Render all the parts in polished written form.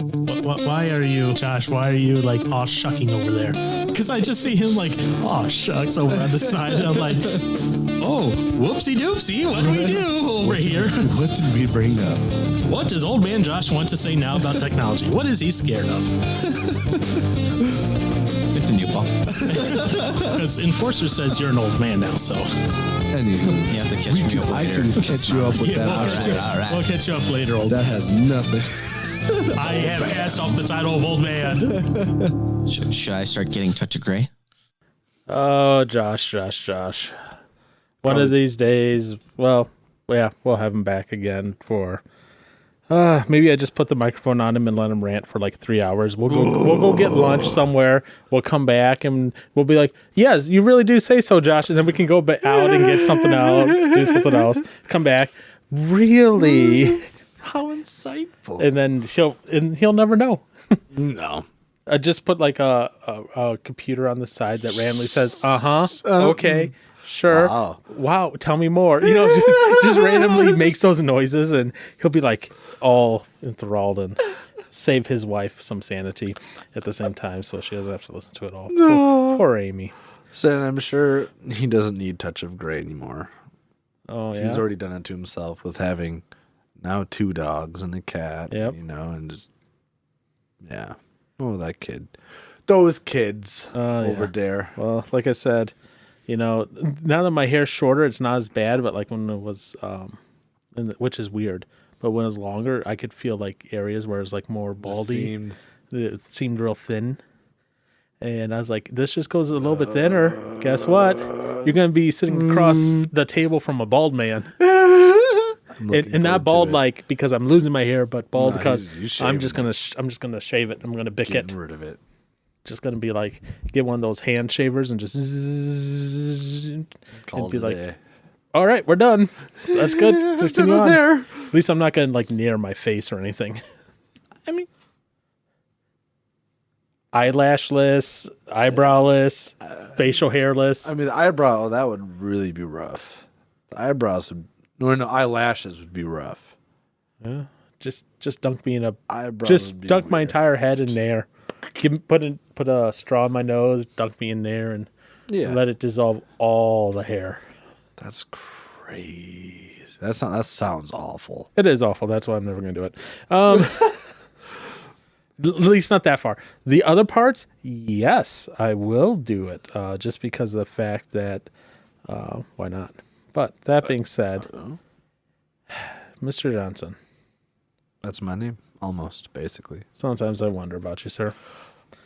Why are you, Josh? Why are you like all shucking over there? Because I just see him like, oh shucks, over on the side. And I'm like, oh, whoopsie doopsie. What do we do over here? What did we bring up? What does old man Josh want to say now about technology? What is he scared of? Continue, Paul. Because Enforcer says you're an old man now, so. Anywho, You have to catch me up I later. can catch you up with Yeah, that. All right. We'll catch you up later, old That man. has nothing. I have cast off the title of old man. Should I start getting Touch of Grey? Oh, Josh. One of these days, well, yeah, we'll have him back again for. Maybe I just put the microphone on him and let him rant for like 3 hours. We'll go get lunch somewhere. We'll come back and we'll be like, yes, you really do say so, Josh. And then we can go out and get something else, do something else. Come back, really, How insightful. and then he'll never know. No. I just put like a computer on the side that randomly says, okay, sure, wow, tell me more. Just randomly makes those noises, and he'll be like all enthralled and save his wife some sanity at the same time, so she doesn't have to listen to it all. Poor Amy. So I'm sure he doesn't need Touch of Grey anymore. Oh yeah, He's already done it to himself with having now 2 dogs and a cat. Yep. And just yeah. Oh, that kid. Those kids over there. Well, like I said, now that my hair's shorter, it's not as bad. But like when it was, which is weird. But when it was longer, I could feel like areas where it was like more baldy. It seemed real thin. And I was like, this just goes a little bit thinner. Guess what? You're going to be sitting across the table from a bald man. And not bald like because I'm losing my hair, but bald because I'm just gonna shave it. I'm gonna bick it. Getting rid of it. Just gonna be like get one of those hand shavers and just and be like, all right, we're done. That's good. Continue on. At least I'm not gonna like near my face or anything. I mean, eyelashless, eyebrowless, facial hairless. the eyebrow, that would really be rough. The eyebrows would, no, eyelashes would be rough. Yeah, just dunk me in a. Eyebrows Just would be dunk my weird. entire head in there. Put a straw in my nose, dunk me in there, and let it dissolve all the hair. That's crazy. That sounds awful. It is awful. That's why I'm never going to do it. At least not that far. The other parts, yes, I will do it. Just because of the fact that, why not? But that being said, Mr. Johnson. That's my name, almost, basically. Sometimes I wonder about you, sir.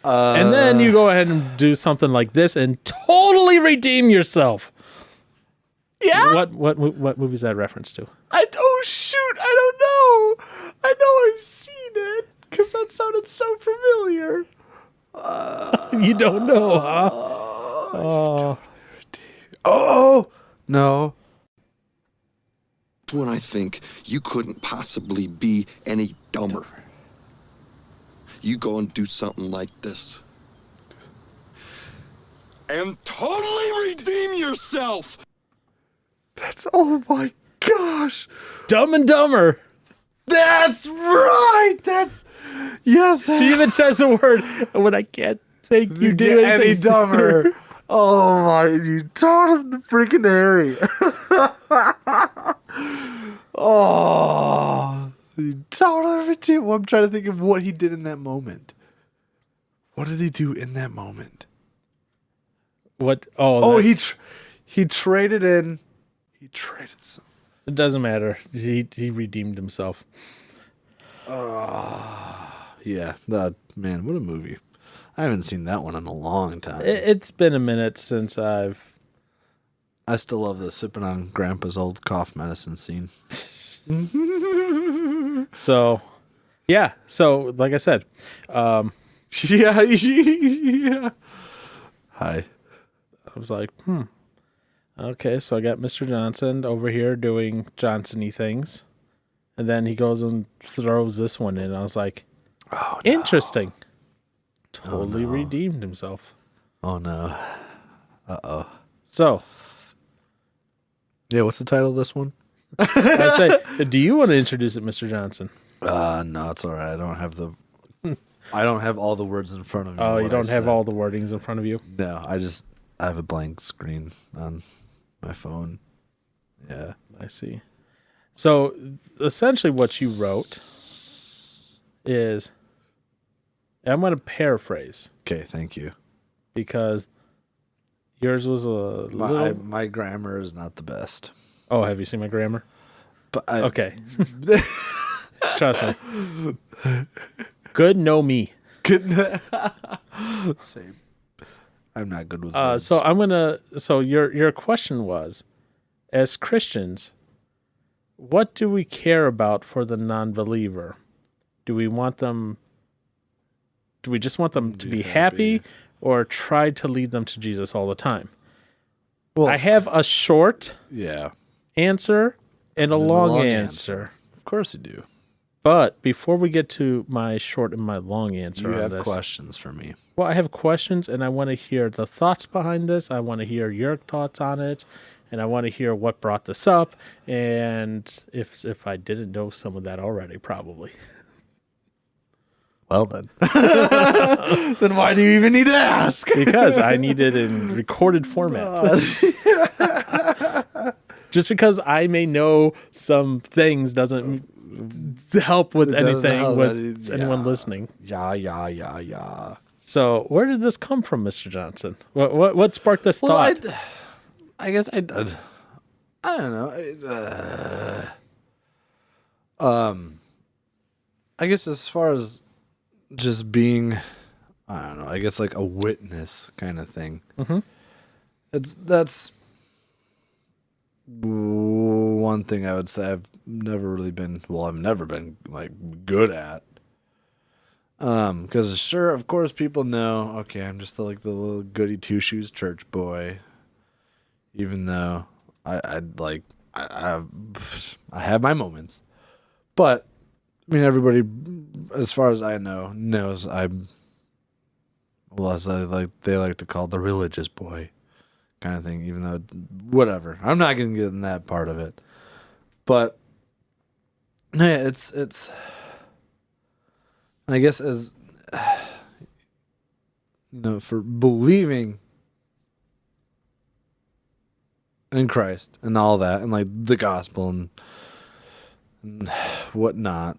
And then you go ahead and do something like this and totally redeem yourself. Yeah. What movie is that reference to? I don't know. I know I've seen it because that sounded so familiar. You don't know, huh? Oh no. When I think you couldn't possibly be any dumber. You go and do something like this. And totally redeem yourself! Oh my gosh. Dumb and Dumber. That's right. Yes. He even says the word when I can't think you do any anything dumber. Oh my, you taught him the freaking Harry. Oh, you taught him to. Well, I'm trying to think of what he did in that moment. What did he do in that moment? What? He traded in. He traded some. It doesn't matter. He redeemed himself. Yeah, man, what a movie. I haven't seen that one in a long time. It's been a minute since I still love the sipping on Grandpa's old cough medicine scene. So, yeah. So, like I said, Yeah. Hi. I was like, okay. So I got Mr. Johnson over here doing Johnson-y things, and then he goes and throws this one in. I was like, Oh, no. interesting. Totally redeemed himself. Oh, no. Uh-oh. So, Yeah, what's the title of this one? I say, do you want to introduce it, Mr. Johnson? No, it's all right. I don't have the I don't have all the words in front of me. Oh, you what don't I have said. all the wordings in front of you? No, I have a blank screen on my phone. Yeah. I see. So essentially what you wrote is, and I'm going to paraphrase Okay, thank you. because yours was a little... My grammar is not the best. Oh, have you seen my grammar? But Okay. Trust me. Good, know me. Same. I'm not good with words. So your question was, as Christians, what do we care about for the non-believer? Do we just want them to be happy or try to lead them to Jesus all the time? Well, I have a short yeah. answer and a And a long, long answer. Of course you do. But before we get to my short and my long answer You on have this, questions for me. well, I have questions and I want to hear the thoughts behind this. I want to hear your thoughts on it, and I want to hear what brought this up, and if I didn't know some of that already, probably. Well then. Then why do you even need to ask? Because I need it in recorded format. Just because I may know some things doesn't help with It doesn't anything help with any- anyone yeah. listening. Yeah. So where did this come from, Mr. Johnson? What sparked this thought? I guess I did. I don't know. I guess as far as just being, I don't know. I guess like a witness kind of thing. Mhm. That's one thing I would say I've never really been. Well, I've never been like good at. Because sure, of course, people know. Okay, I'm just the little goody two shoes church boy. Even though I have my moments, but I mean everybody, as far as I know, knows I'm. Well, as they like to call the religious boy, kind of thing. Even though, whatever, I'm not gonna get in that part of it. But yeah, it's. I guess as for believing in Christ and all that, and like the gospel and whatnot,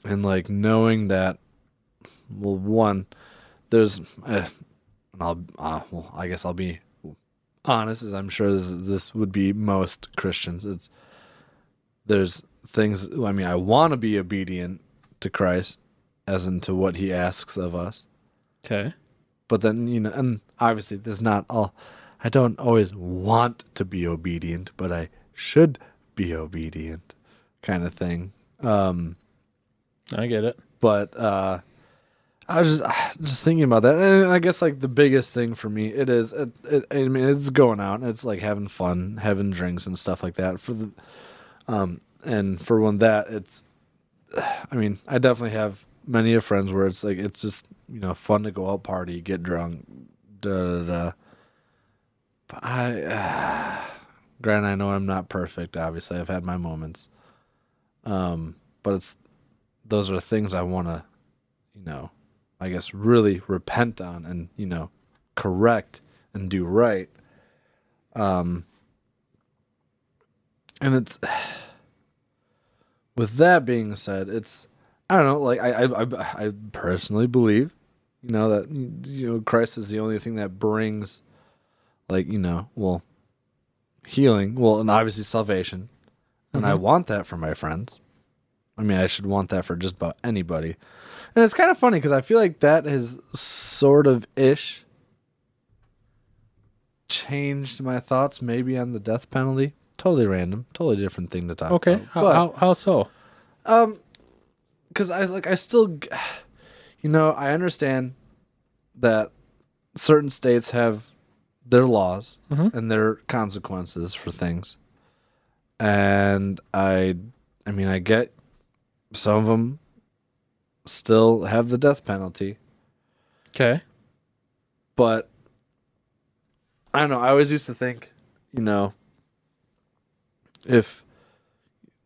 and like knowing that, well, one, there's, and I guess I'll be honest, as I'm sure this would be most Christians. There's things. I mean, I want to be obedient to Christ, as into what He asks of us. Okay. But then, and obviously there's not all, I don't always want to be obedient, but I should be obedient kind of thing. I get it. But I was just thinking about that. And I guess like the biggest thing for me, I mean, it's going out and it's like having fun, having drinks and stuff like that and for one I mean, I definitely have many of friends where it's like, it's just, fun to go out party, get drunk, But granted, I know I'm not perfect. Obviously, I've had my moments. But those are things I want to, I guess really repent on and, correct and do right. And it's, with that being said, I don't know, like I personally believe, that, Christ is the only thing that brings, like, well, healing, well, and obviously salvation. And I want that for my friends. I mean, I should want that for just about anybody. And it's kind of funny because I feel like that has sort of changed my thoughts maybe on the death penalty. Totally random, totally different thing to talk Okay. about. How so? Because I still, I understand that certain states have their laws and their consequences for things. And I mean, I get some of them still have the death penalty. Okay. But I don't know. I always used to think, if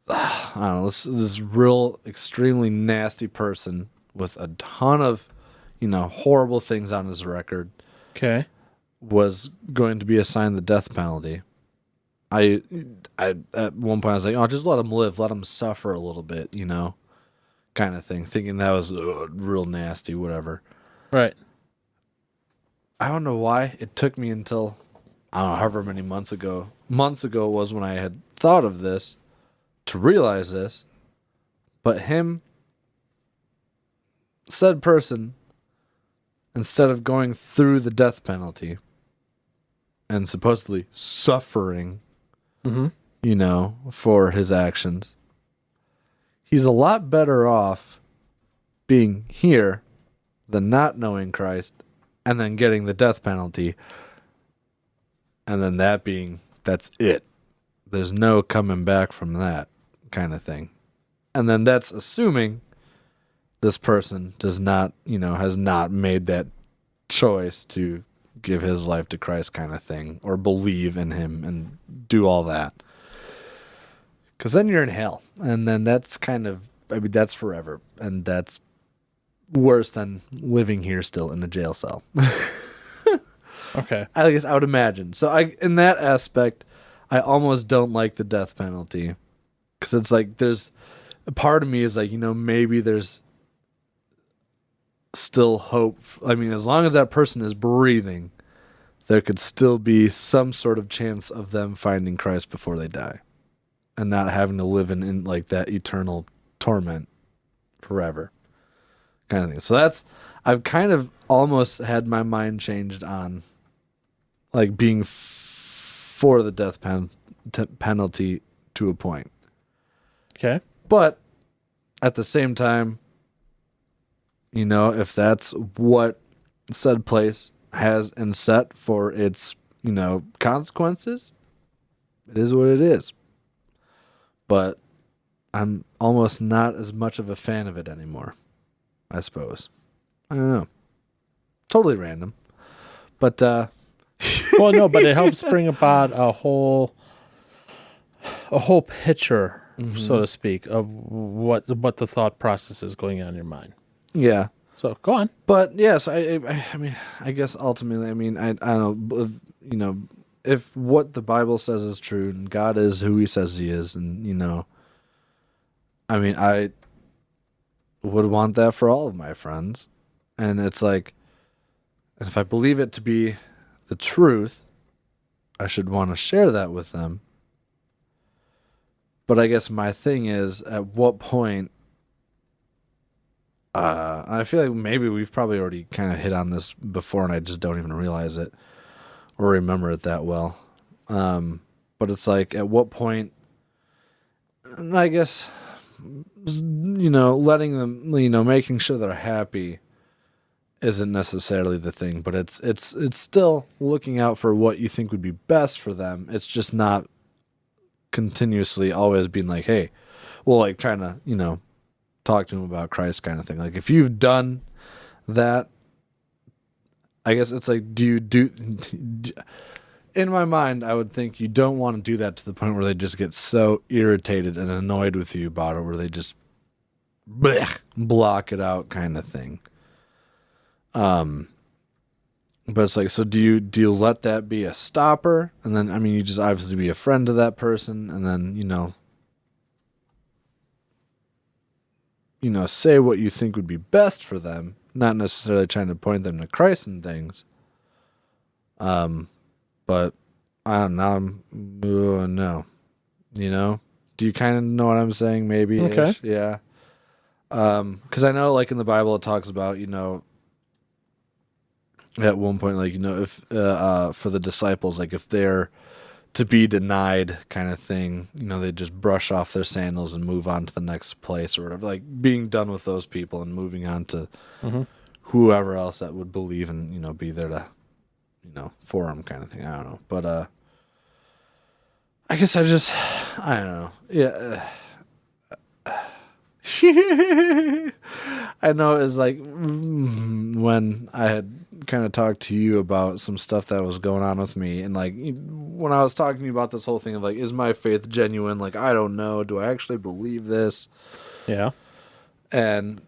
I don't know, this real extremely nasty person with a ton of, horrible things on his record Okay. was going to be assigned the death penalty. I at one point I was like, oh, just let him live, let him suffer a little bit, kind of thing, thinking that was real nasty, whatever. Right. I don't know why it took me until, I don't know, however many months ago was when I had thought of this to realize this. But said person, instead of going through the death penalty and supposedly suffering, for his actions, he's a lot better off being here than not knowing Christ and then getting the death penalty. And then that's it. There's no coming back from that kind of thing. And then that's assuming this person does not, has not made that choice to give his life to Christ kind of thing, or believe in him and do all that. Because then you're in hell. And then that's that's forever. And that's worse than living here still in a jail cell. Okay. I guess I would imagine. So in that aspect, I almost don't like the death penalty. Because it's like, there's a part of me is like, maybe there's still hope. I mean, as long as that person is breathing, there could still be some sort of chance of them finding Christ before they die. And not having to live in like that eternal torment forever kind of thing. So I've kind of almost had my mind changed on like being for the death penalty to a point. Okay. But at the same time, if that's what said place has and set for its, consequences, it is what it is. But I'm almost not as much of a fan of it anymore, I suppose. I don't know. Totally random. But, Well, no, but it helps bring about a whole picture, so to speak, of what the thought process is going on in your mind. yeah. So go on. But yes, I mean, I guess ultimately, I don't know, if what the Bible says is true and God is who he says he is, and, I mean, I would want that for all of my friends. And it's like, if I believe it to be the truth, I should want to share that with them. But I guess my thing is, at what point, I feel like maybe we've probably already kind of hit on this before and I just don't even realize it or remember it that well. But it's like, at what point, and I guess, letting them, making sure they're happy isn't necessarily the thing, but it's still looking out for what you think would be best for them. It's just not continuously always being like, hey, well, like trying to, talk to them about Christ kind of thing. Like if you've done that, I guess it's like, in my mind, I would think you don't want to do that to the point where they just get so irritated and annoyed with you about it, where they just block it out kind of thing. But it's like, so do you let that be a stopper? And then, I mean, you just obviously be a friend to that person, and then, say what you think would be best for them, not necessarily trying to point them to Christ and things. But I don't know. No. Do you kind of know what I'm saying? Maybe. Okay. Yeah. Because I know, like in the Bible, it talks about, at one point, like, if for the disciples, like if they're to be denied kind of thing, they just brush off their sandals and move on to the next place or whatever, like being done with those people and moving on to whoever else that would believe and, be there to, for them kind of thing. I don't know. But, I guess I don't know. Yeah. I know it was like when I had kind of talk to you about some stuff that was going on with me. And like when I was talking to you about this whole thing of like, is my faith genuine? Like, I don't know. Do I actually believe this? Yeah. And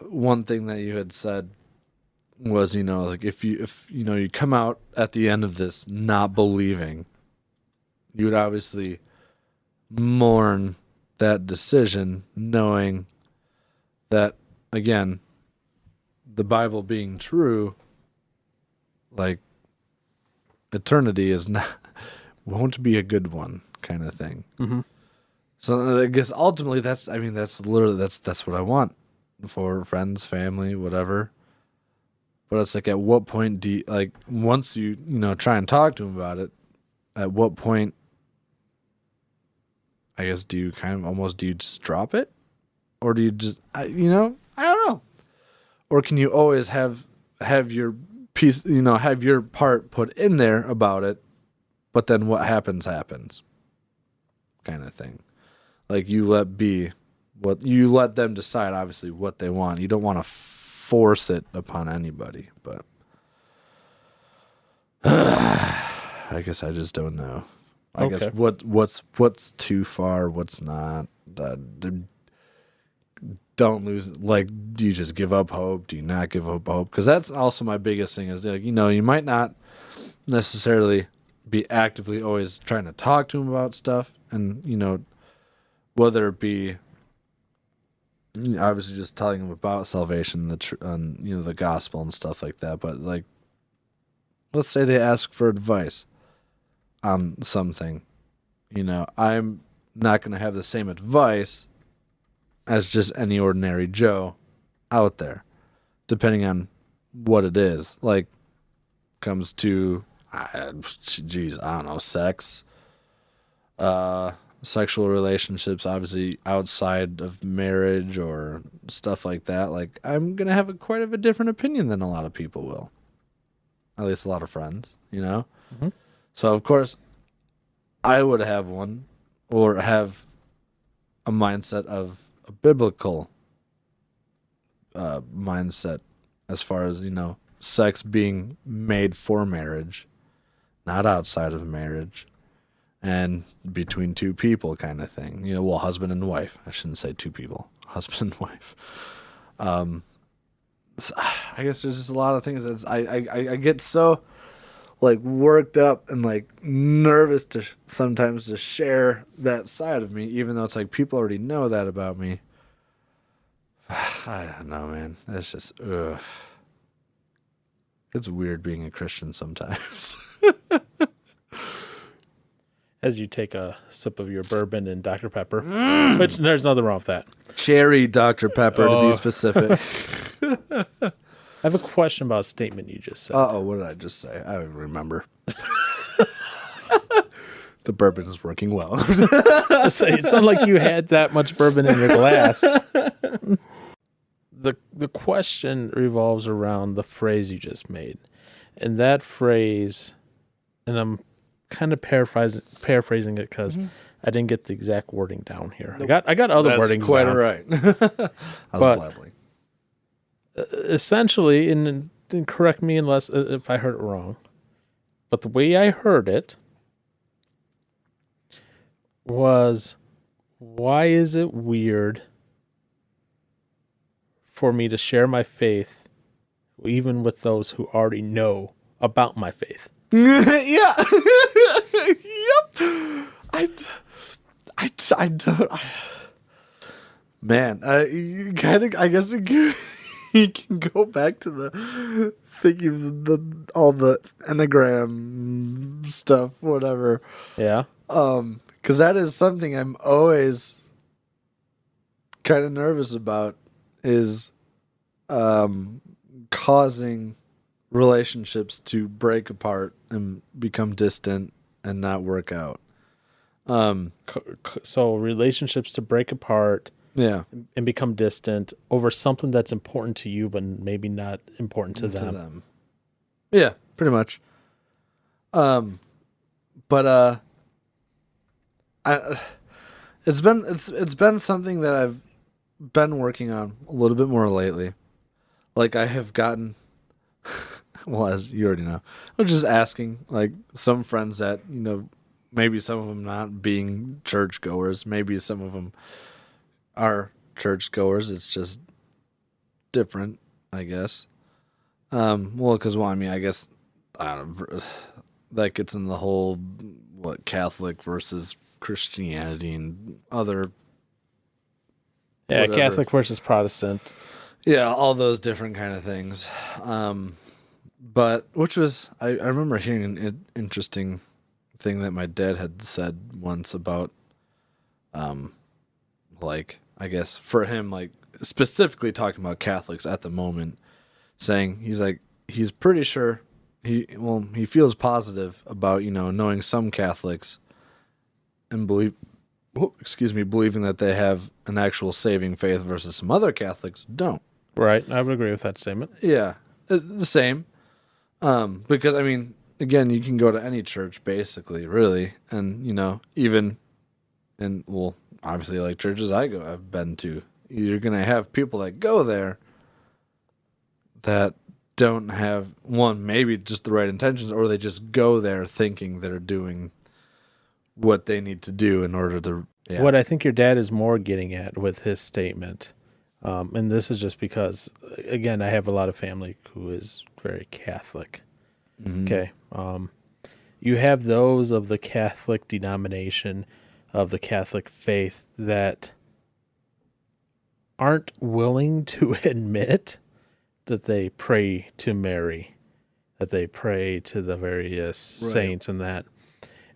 one thing that you had said was, like if you come out at the end of this not believing, you would obviously mourn that decision, knowing that, again, the Bible being true, like eternity won't be a good one, kind of thing. Mm-hmm. So I guess ultimately that's literally that's what I want for friends, family, whatever. But it's like, at what point do you, like, once you try and talk to them about it, at what point, I guess, do you just drop it? Or do you just, I don't know. Or can you always have your piece, have your part put in there about it, but then what happens, kind of thing. Like, you let them decide, obviously, what they want. You don't want to force it upon anybody, but I guess I just don't know. I guess what's too far, what's not. Don't lose. Like, do you just give up hope? Do you not give up hope? Because that's also my biggest thing. Is like, you might not necessarily be actively always trying to talk to them about stuff, and whether it be obviously just telling them about salvation, the gospel and stuff like that. But like, let's say they ask for advice on something, I'm not going to have the same advice as just any ordinary Joe out there, depending on what it is. Like, comes to, I don't know, sex, sexual relationships, obviously outside of marriage or stuff like that. Like, I'm going to have quite of a different opinion than a lot of people will. At least a lot of friends, Mm-hmm. So, of course, I would have one, or have a mindset of a biblical mindset, as far as, sex being made for marriage, not outside of marriage, and between two people, kind of thing. Husband and wife. I shouldn't say two people. Husband and wife. So I guess there's just a lot of things that I get so like worked up and like nervous to sometimes to share that side of me, even though it's like people already know that about me. I don't know, man. It's just it's weird being a Christian sometimes. As you take a sip of your bourbon and Dr. Pepper, which there's nothing wrong with that. Cherry Dr. Pepper, to be specific. I have a question about a statement you just said. What did I just say? I don't remember. The bourbon is working well. It's not like you had that much bourbon in your glass. The question revolves around the phrase you just made. And that phrase, and I'm kind of paraphrasing it because I didn't get the exact wording down here. Nope. I got other wordings quite down. Right. I was blabbling. Essentially, and correct me unless if I heard it wrong, but the way I heard it was, why is it weird for me to share my faith even with those who already know about my faith? Yeah. Yep. I don't. Man, you kind of. I guess you can go back to the thinking all the Enneagram stuff, whatever. Yeah. Because that is something I'm always kind of nervous about, is causing relationships to break apart and become distant and not work out. So relationships to break apart, Yeah, and become distant over something that's important to you, but maybe not important to them. Yeah, pretty much. But it's been something that I've been working on a little bit more lately. Like, I have gotten well, as you already know, I was just asking, like, some friends that, maybe some of them not being churchgoers, maybe some of them are churchgoers. It's just different, I guess. Well, because, I mean, I guess, I don't know, that gets in the whole, Catholic versus Christianity and other. Yeah, whatever. Catholic versus Protestant. Yeah, all those different kind of things. But which was I remember hearing an interesting thing that my dad had said once about, like, I guess for him, like, specifically talking about Catholics at the moment, saying he's pretty sure he feels positive about, knowing some Catholics and believing that they have an actual saving faith versus some other Catholics don't. Right. I would agree with that statement. Yeah, the same. Because, I mean, again, you can go to any church, basically, really, and, even in, well, obviously, like, churches I've been to, you're going to have people that go there that don't have, one, maybe just the right intentions, or they just go there thinking they're doing what they need to do in order to... Yeah. What I think your dad is more getting at with his statement, and this is just because, again, I have a lot of family who is very Catholic. Mm-hmm. Okay. You have those of the Catholic denomination, of the Catholic faith, that aren't willing to admit that they pray to Mary, that they pray to the various saints and that.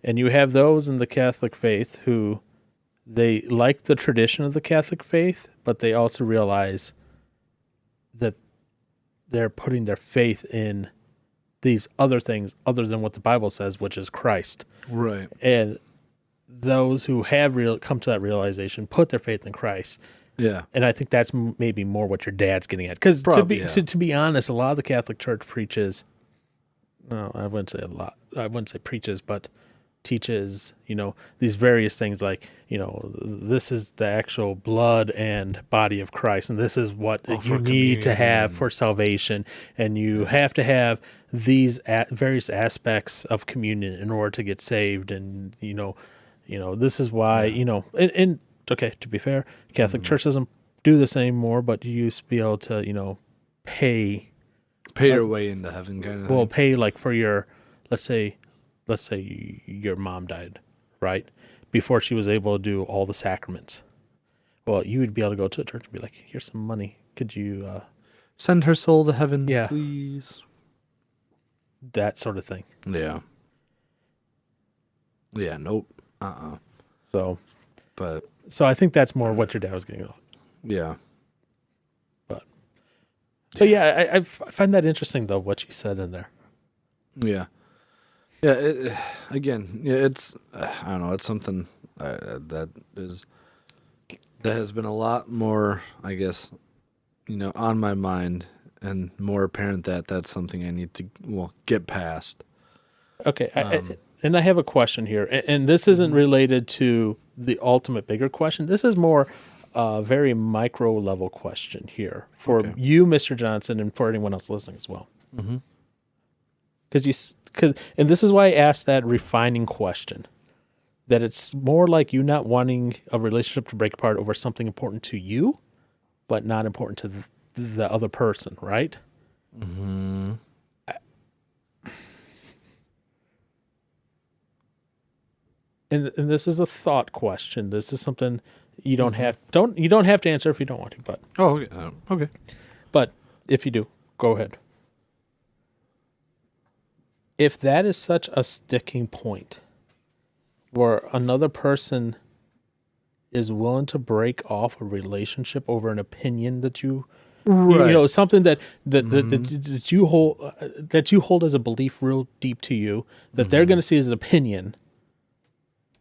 And you have those in the Catholic faith who they like the tradition of the Catholic faith, but they also realize that they're putting their faith in these other things other than what the Bible says, which is Christ. Right. And those who have come to that realization put their faith in Christ. Yeah. And I think that's maybe more what your dad's getting at. Because to be honest, a lot of the Catholic Church preaches, no, I wouldn't say a lot. I wouldn't say preaches, but teaches, these various things like, this is the actual blood and body of Christ, and this is what you need to have for salvation, and you have to have these various aspects of communion in order to get saved, and this is why, and okay, to be fair, Catholic Church doesn't do this anymore, but you used to be able to, pay your way into heaven, kind of. Well, pay like for your, let's say your mom died, right? Before she was able to do all the sacraments. Well, you would be able to go to a church and be like, here's some money. Could you send her soul to heaven, yeah, please? That sort of thing. Yeah. Yeah, nope. So But I think that's more what your dad was getting at. yeah. But yeah, I find that interesting, though, what you said in there. Yeah. Yeah, it's, I don't know, it's something that has been a lot more, I guess, on my mind, and more apparent that that's something I need to, get past. Okay, and I have a question here, and this isn't related to the ultimate bigger question. This is more a very micro level question here for you, Mr. Johnson, and for anyone else listening as well. Mm-hmm. And this is why I asked that refining question, that it's more like you not wanting a relationship to break apart over something important to you, but not important to the other person, right? Mm-hmm. And this is a thought question. This is something you don't have to answer if you don't want to, but okay. But if you do, go ahead. If that is such a sticking point where another person is willing to break off a relationship over an opinion that you something that you hold as a belief real deep to you, that they're going to see as an opinion,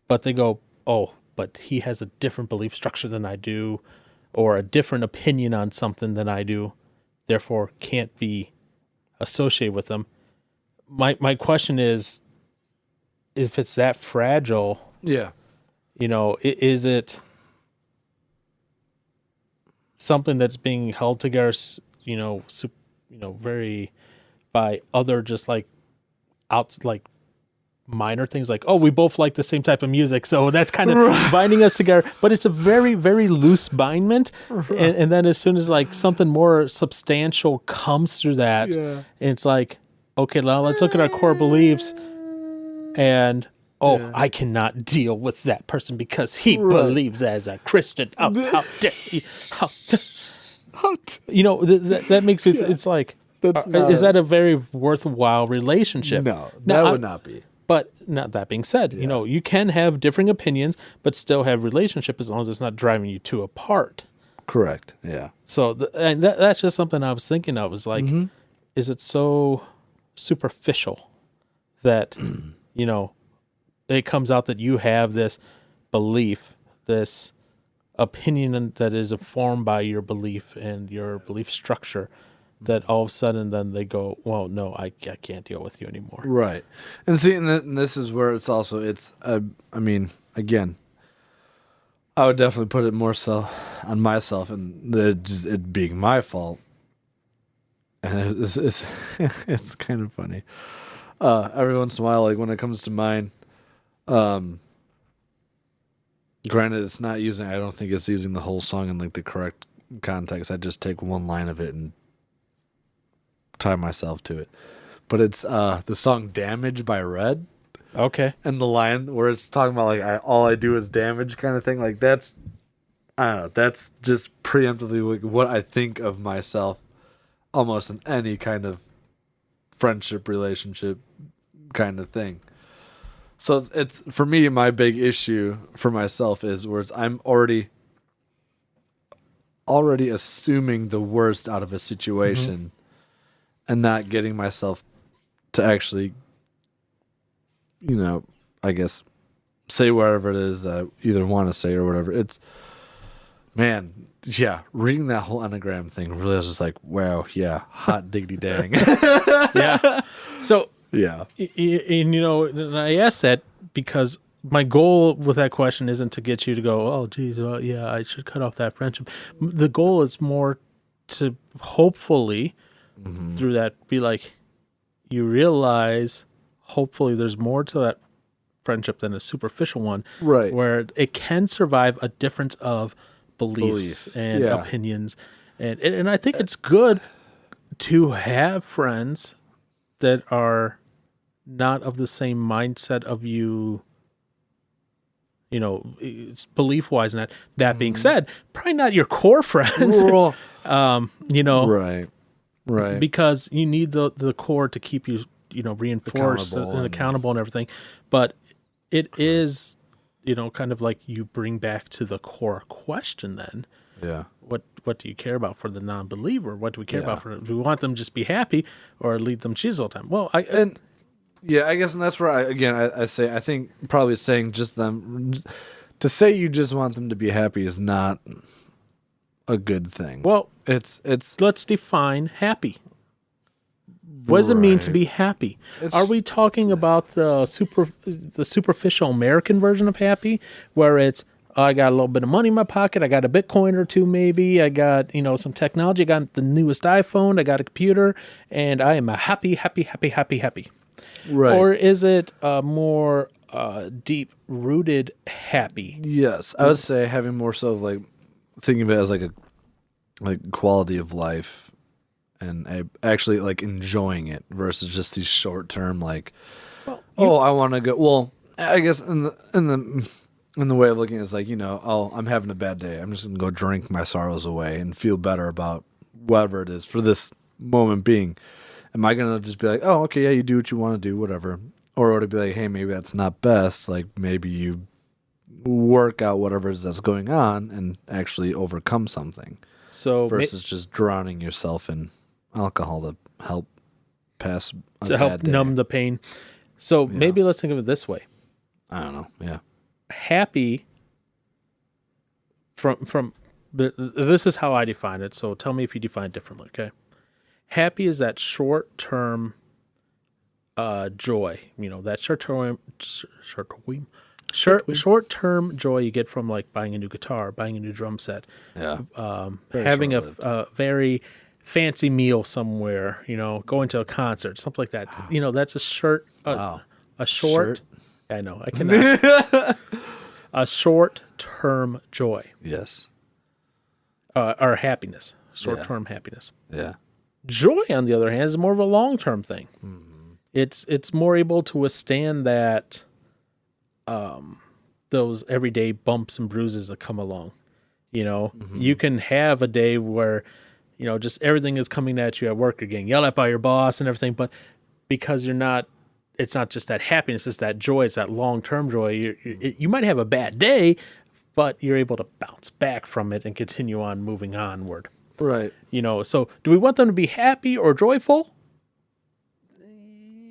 but they go, oh, but he has a different belief structure than I do, or a different opinion on something than I do, therefore can't be associated with them. My question is, if it's that fragile, is it something that's being held together, very by other just like like minor things like, oh, we both like the same type of music, so that's kind of binding us together. But it's a very, very loose bindment. And then as soon as like something more substantial comes through that, it's like, okay, now let's look at our core beliefs. And I cannot deal with that person because he believes as a Christian. How dare he? You know, that makes it. It's like, is that a very worthwhile relationship? No, that would not be. But not that being said, you know, you can have differing opinions, but still have relationship as long as it's not driving you two apart. Correct. Yeah. So and that's just something I was thinking of. Is like, is it so superficial that you know it comes out that you have this belief, this opinion that is informed by your belief and your belief structure, that all of a sudden then they go, well, no, I can't deal with you anymore. Right. And see, and this is where it's also, I mean, again, I would definitely put it more so on myself and it being my fault. And it's kind of funny. Every once in a while, like when it comes to mine, granted, it's not using, I don't think it's using the whole song in like the correct context. I just take one line of it and tie myself to it. But it's the song Damage by Red. Okay. And the line where it's talking about like all I do is damage kind of thing. Like that's, I don't know, that's just preemptively like what I think of myself almost in any kind of friendship, relationship kind of thing. So it's, for me, my big issue for myself is where I'm already assuming the worst out of a situation and not getting myself to actually, you know, I guess, say whatever it is that I either want to say or whatever. It's, man, yeah, reading that whole Enneagram thing really was just like, wow, yeah, hot diggity dang. Yeah. So, yeah. And, you know, and I asked that because my goal with that question isn't to get you to go, oh, geez, well, yeah, I should cut off that friendship. The goal is more to hopefully through that be like, you realize hopefully there's more to that friendship than a superficial one, Right. where it can survive a difference of beliefs and opinions. And I think it's good to have friends that are not of the same mindset of you, you know, belief wise. And that being said, probably not your core friends, you know, right. because you need the core to keep you, you know, reinforced and accountable and everything. But it is, you know, kind of like you bring back to the core question then. Yeah. What do you care about for the non-believer? What do we care about for? Do we want them to just be happy or lead them cheese all the time? Well, I guess, and that's where I say, I think probably saying just them, to say you just want them to be happy is not a good thing. Well, it's let's define happy. What does it mean to be happy? Are we talking about the superficial American version of happy, where it's, I got a little bit of money in my pocket, I got a Bitcoin or two maybe, I got, you know, some technology, I got the newest iPhone, I got a computer, and I am a happy. right? Or is it more deep-rooted happy? Yes, I would say having more so of like thinking of it as like a quality of life, and actually like enjoying it versus just these short-term like, I want to go. Well, I guess in the way of looking at it is like, you know, I'm having a bad day, I'm just gonna go drink my sorrows away and feel better about whatever it is for this moment being. Am I gonna just be like, oh, okay, yeah, you do what you want to do, whatever, or would it be like, hey, maybe that's not best, like maybe you work out whatever it is that's going on and actually overcome something, so versus just drowning yourself in alcohol to help pass to help numb the pain. So maybe let's think of it this way. I don't know. Yeah. Happy from this is how I define it. So tell me if you define it differently. Okay. Happy is that short-term joy. You know, that short-term joy you get from like buying a new guitar, buying a new drum set, having a very fancy meal somewhere, going to a concert, something like that. That's a short. Wow. A short. Shirt? I know. I cannot. A short-term joy. Yes. Or happiness. Short-term happiness. Yeah. Joy, on the other hand, is more of a long-term thing. Mm-hmm. It's more able to withstand that those everyday bumps and bruises that come along. You can have a day where, just everything is coming at you at work. You're getting yelled at by your boss and everything, but because it's not just that happiness, it's that joy, it's that long-term joy. You might have a bad day, but you're able to bounce back from it and continue on moving onward. Right. So do we want them to be happy or joyful?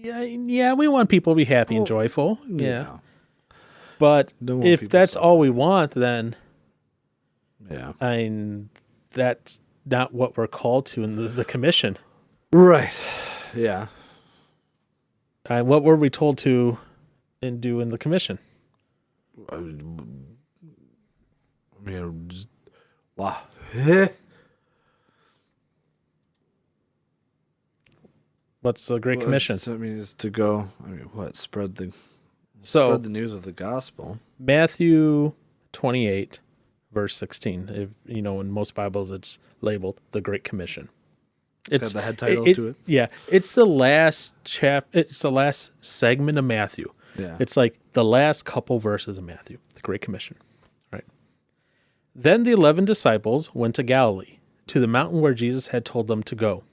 Yeah, we want people to be happy and joyful. Yeah. But if that's all we want, then that's not what we're called to in the commission. Right. Yeah. What were we told to do in the commission? I mean, wow. What's the Great Commission? It's to go. Spread the news of the gospel. Matthew 28, verse 16. In most Bibles, it's labeled the Great Commission. It's got the head title to it. Yeah, it's the last It's the last segment of Matthew. Yeah, it's like the last couple verses of Matthew, the Great Commission. Right. Then the 11 disciples went to Galilee, to the mountain where Jesus had told them to go.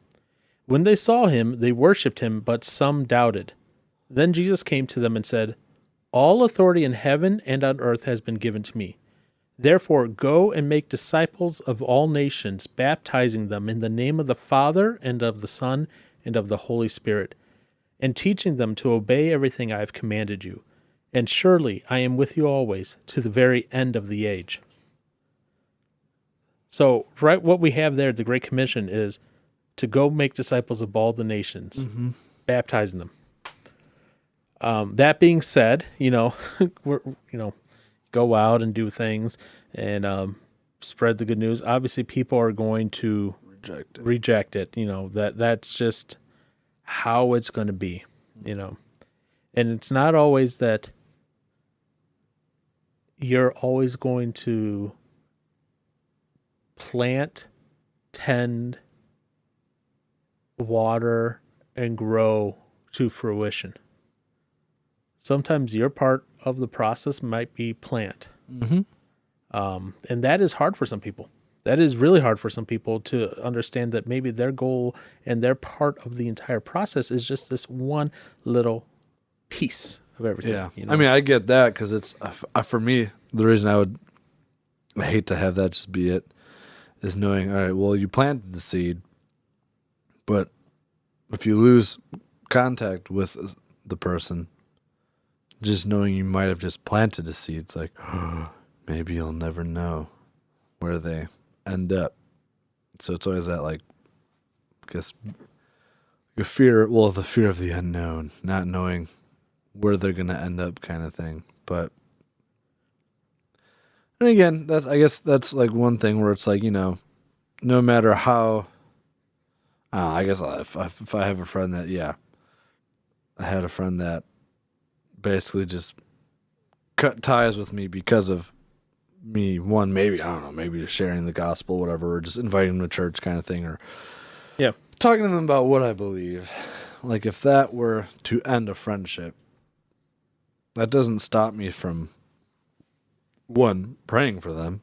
When they saw him, they worshipped him, but some doubted. Then Jesus came to them and said, "All authority in heaven and on earth has been given to me. Therefore, go and make disciples of all nations, baptizing them in the name of the Father and of the Son and of the Holy Spirit, and teaching them to obey everything I have commanded you. And surely I am with you always, to the very end of the age." So, right, what we have there, the Great Commission, is to go make disciples of all the nations, baptizing them. That being said, we're go out and do things and spread the good news. Obviously, people are going to reject it. That's just how it's going to be. And it's not always that you're always going to plant, tend, water, and grow to fruition. Sometimes your part of the process might be plant. Mm-hmm. And that is hard for some people. That is really hard for some people to understand that maybe their goal and their part of the entire process is just this one little piece of everything. Yeah. I mean, I get that because it's, for me, the reason I hate to have that just be it is knowing, all right, well, you planted the seed, but if you lose contact with the person, just knowing you might have just planted a seed, it's like, maybe you'll never know where they end up. So it's always that, like, I guess, the fear of the unknown, not knowing where they're going to end up kind of thing. But, and again, I guess that's like one thing where it's like, no matter how, I guess if I have a friend that, I had a friend that basically just cut ties with me because of me, maybe just sharing the gospel, whatever, or just inviting them to church kind of thing, or talking to them about what I believe. Like, if that were to end a friendship, that doesn't stop me from, one, praying for them.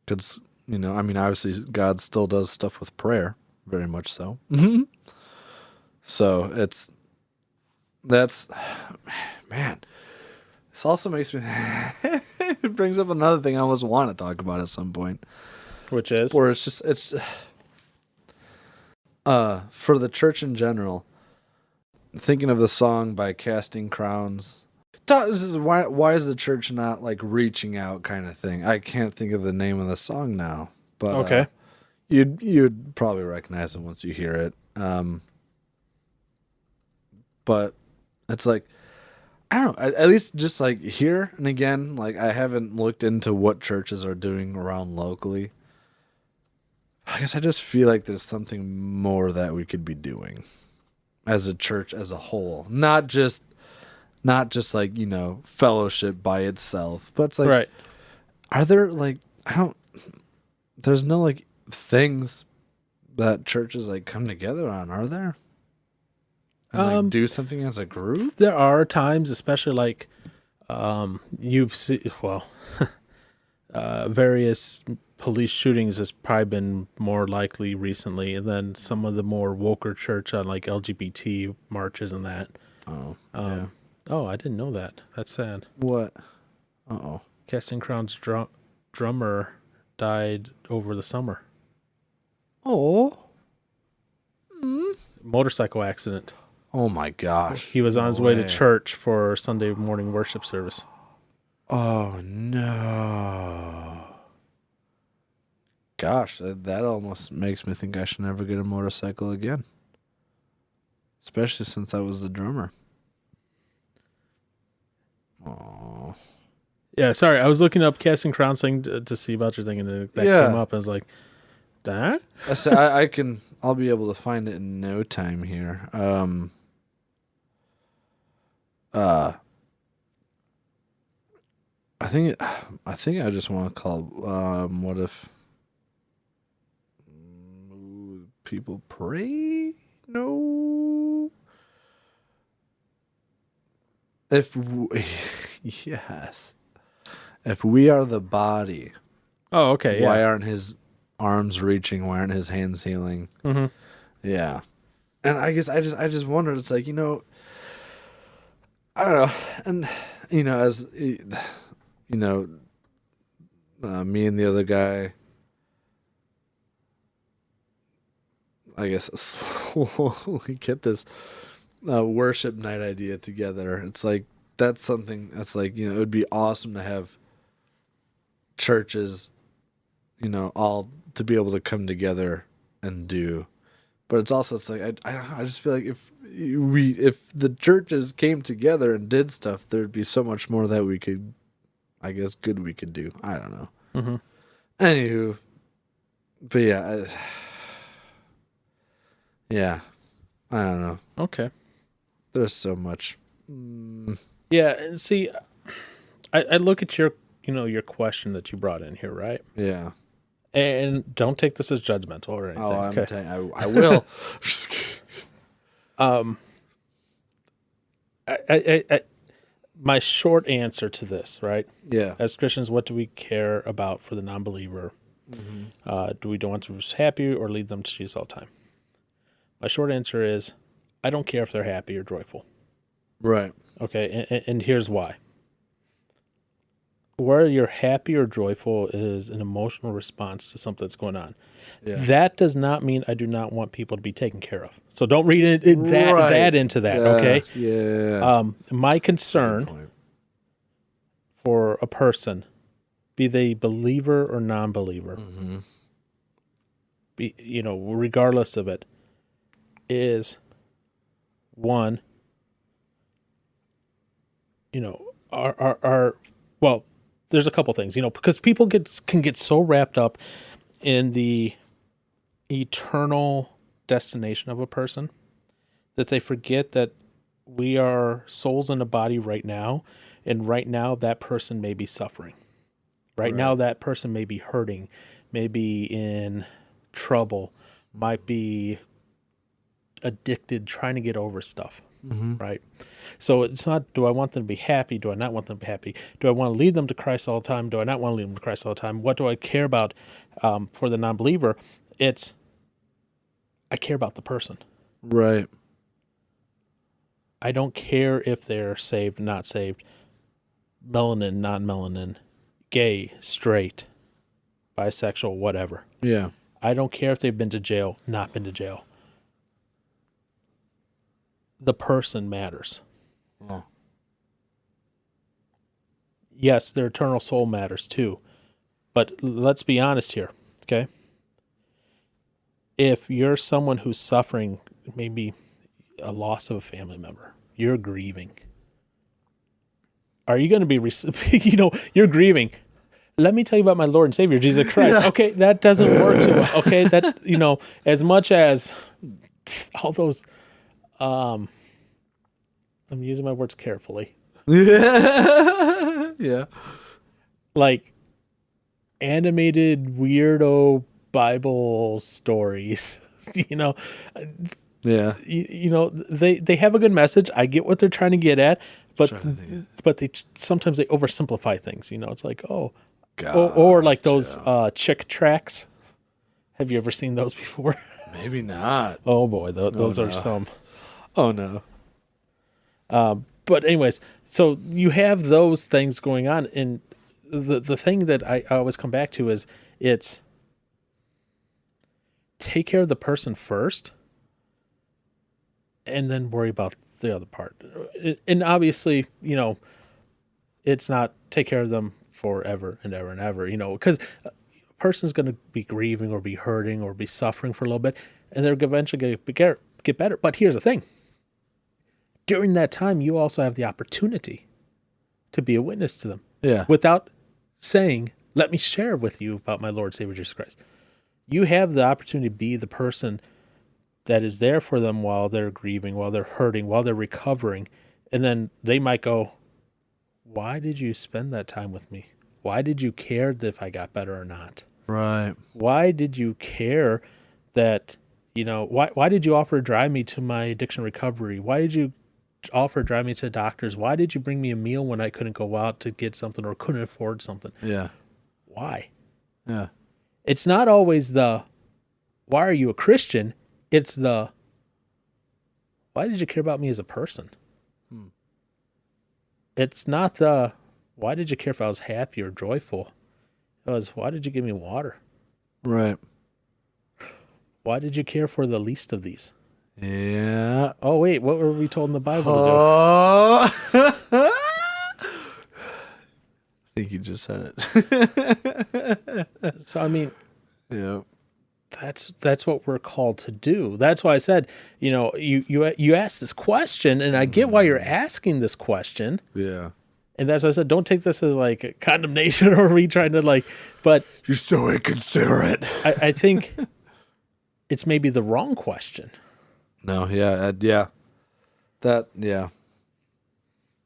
Because, obviously God still does stuff with prayer, very much so. So that's, man, this also makes me, it brings up another thing I always want to talk about at some point. Which is? Or it's for the church in general, thinking of the song by Casting Crowns. This is why is the church not like reaching out kind of thing? I can't think of the name of the song now, but okay, you'd probably recognize it once you hear it. But it's like, I don't know, at least just like here and again, like I haven't looked into what churches are doing around locally. I guess I just feel like there's something more that we could be doing as a church as a whole. Not just like, fellowship by itself, but it's like, Right. are there like, there's no like things that churches like come together on, are there? And like do something as a group? There are times, especially like you've seen, various police shootings has probably been more likely recently, and then some of the more woker church on like LGBT marches and that. Oh, yeah. Oh, I didn't know that. That's sad. What? Uh-oh. Casting Crowns drummer died over the summer. Oh. Motorcycle accident. Oh my gosh. He was on his way to church for Sunday morning worship service. Oh no. Gosh, that almost makes me think I should never get a motorcycle again. Especially since I was the drummer. Oh. Yeah, sorry. I was looking up Casting Crowns thing to see about your thing, and that came up. And I was like, that? I'll be able to find it in no time here. I think I just want to call what if people pray? No. Yes. If we are the body. Oh, okay. Why Yeah. aren't his arms reaching? Why aren't his hands healing? Mm-hmm. Yeah. And I guess I just wondered, it's like, I don't know. And, as, me and the other guy, I guess, slowly get this worship night idea together. It's like, that's something that's like, it would be awesome to have churches, all to be able to come together and do. But it's also, it's like, I just feel like if the churches came together and did stuff, there'd be so much more that we could, I guess, good we could do. I don't know. Mm-hmm. Anywho, but yeah, I don't know. Okay. There's so much. Yeah, and see, I look at your question that you brought in here, right? Yeah. And don't take this as judgmental or anything. Oh, I'm okay? telling you, I will. My short answer to this, right? Yeah. As Christians, what do we care about for the non-believer? Mm-hmm. Do we want to be happy or lead them to Jesus all the time? My short answer is, I don't care if they're happy or joyful. Right. Okay, and here's why. Where you're happy or joyful is an emotional response to something that's going on. Yeah. That does not mean I do not want people to be taken care of. So don't read that into that, okay? Yeah. My concern for a person, be they believer or non-believer, regardless of it, is one, there's a couple things, because people can get so wrapped up in the eternal destination of a person that they forget that we are souls in a body right now, and right now that person may be suffering. Right now that person may be hurting, may be in trouble, might be addicted, trying to get over stuff. Right. So it's not, do I want them to be happy? Do I not want them to be happy? Do I want to lead them to Christ all the time? Do I not want to lead them to Christ all the time? What do I care about for the non-believer? I care about the person. Right. I don't care if they're saved, not saved, melanin, non-melanin, gay, straight, bisexual, whatever. Yeah. I don't care if they've been to jail, not been to jail. The person matters. Oh. Yes, their eternal soul matters too. But let's be honest here, okay? If you're someone who's suffering maybe a loss of a family member, you're grieving. Are you going to be, you're grieving. let me tell you about my Lord and Savior, Jesus Christ. Okay, that doesn't work too well. Okay, that, as much as all those, I'm using my words carefully. Yeah. Like animated weirdo Bible stories, Yeah. they have a good message. I get what they're trying to get at, but they sometimes they oversimplify things. It's like, or like those chick tracks. Have you ever seen those before? Maybe not. Oh boy, those no. are some. Oh no. But anyways, so you have those things going on, and the thing that I always come back to is it's take care of the person first, and then worry about the other part. And obviously, it's not take care of them forever and ever and ever, because a person's going to be grieving or be hurting or be suffering for a little bit, and they're eventually going to get better. But here's the thing. During that time, you also have the opportunity to be a witness to them. Yeah. Without saying, let me share with you about my Lord Savior Jesus Christ. You have the opportunity to be the person that is there for them while they're grieving, while they're hurting, while they're recovering. And then they might go, why did you spend that time with me? Why did you care if I got better or not? Right. Why did you care that, why did you offer to drive me to my addiction recovery? Why did you offer to drive me to doctors? Why did you bring me a meal when I couldn't go out to get something or couldn't afford something? Yeah. Why? Yeah. It's not always why are you a Christian? It's why did you care about me as a person? It's not why did you care if I was happy or joyful? It was, why did you give me water? Right. Why did you care for the least of these? Yeah. Oh, wait, what were we told in the Bible I think you just said it. to do? So, I mean, Yeah. that's what we're called to do. That's why I said, you asked this question, and I get why you're asking this question. Yeah. And that's why I said, don't take this as like a condemnation or me trying to but You're so inconsiderate. I think it's maybe the wrong question. No, yeah. Yeah.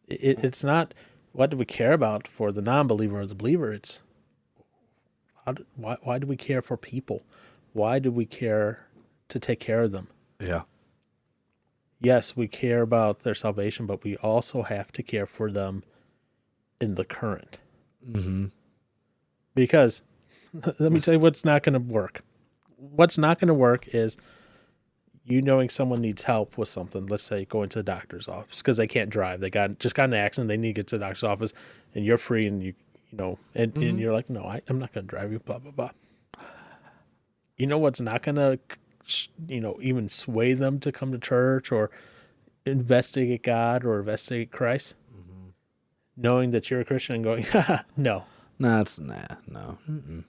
It's not what do we care about for the non-believer or the believer. It's why do we care for people? Why do we care to take care of them? Yeah. Yes, we care about their salvation, but we also have to care for them in the current. Mm-hmm. Because let me tell you what's not going to work. What's not going to work is knowing someone needs help with something. Let's say going to the doctor's office because they can't drive. They just got in an accident. They need to get to the doctor's office, and you're free, and and you're like, no, I'm not going to drive you. Blah blah blah. You know what's not going to, even sway them to come to church or investigate God or investigate Christ? Mm-hmm. Knowing that you're a Christian and going, no. No. Mm-mm.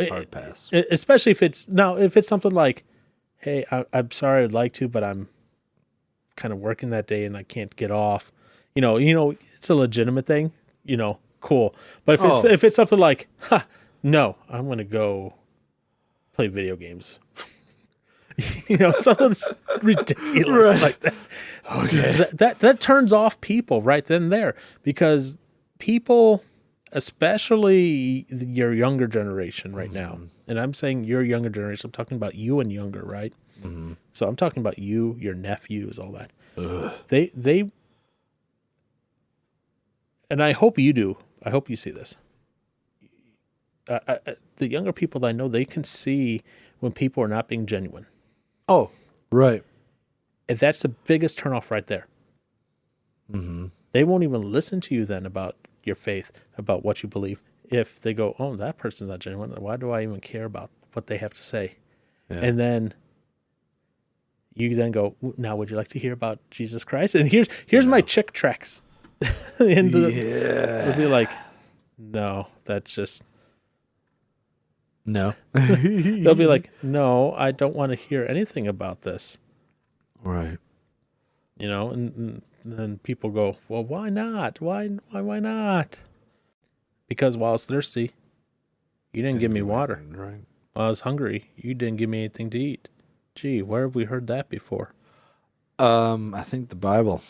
Hard pass. Especially if it's something like, hey, I'm sorry, I'd like to, but I'm kind of working that day and I can't get off. It's a legitimate thing. Cool. But if it's something like, no, I'm going to go play video games. Something that's ridiculous like that. Okay. That turns off people right then and there, because people, especially your younger generation right now, and I'm saying your younger generation, I'm talking about you and younger, right? Mm-hmm. So I'm talking about you, your nephews, all that. Ugh. They, and I hope you do. I hope you see this. The younger people that I know, they can see when people are not being genuine. Oh, right. And that's the biggest turnoff right there. Mm-hmm. They won't even listen to you then about your faith, about what you believe. If they go, oh, that person's not genuine, why do I even care about what they have to say? Yeah. And then you then go, now would you like to hear about Jesus Christ? And here's my chick tracks. And they'll be like, no, that's just... No. They'll be like, no, I don't want to hear anything about this. Right. And then people go, well, why not? Why not? Because while I was thirsty, you didn't give me water. Right. While I was hungry, you didn't give me anything to eat. Gee, where have we heard that before? I think the Bible.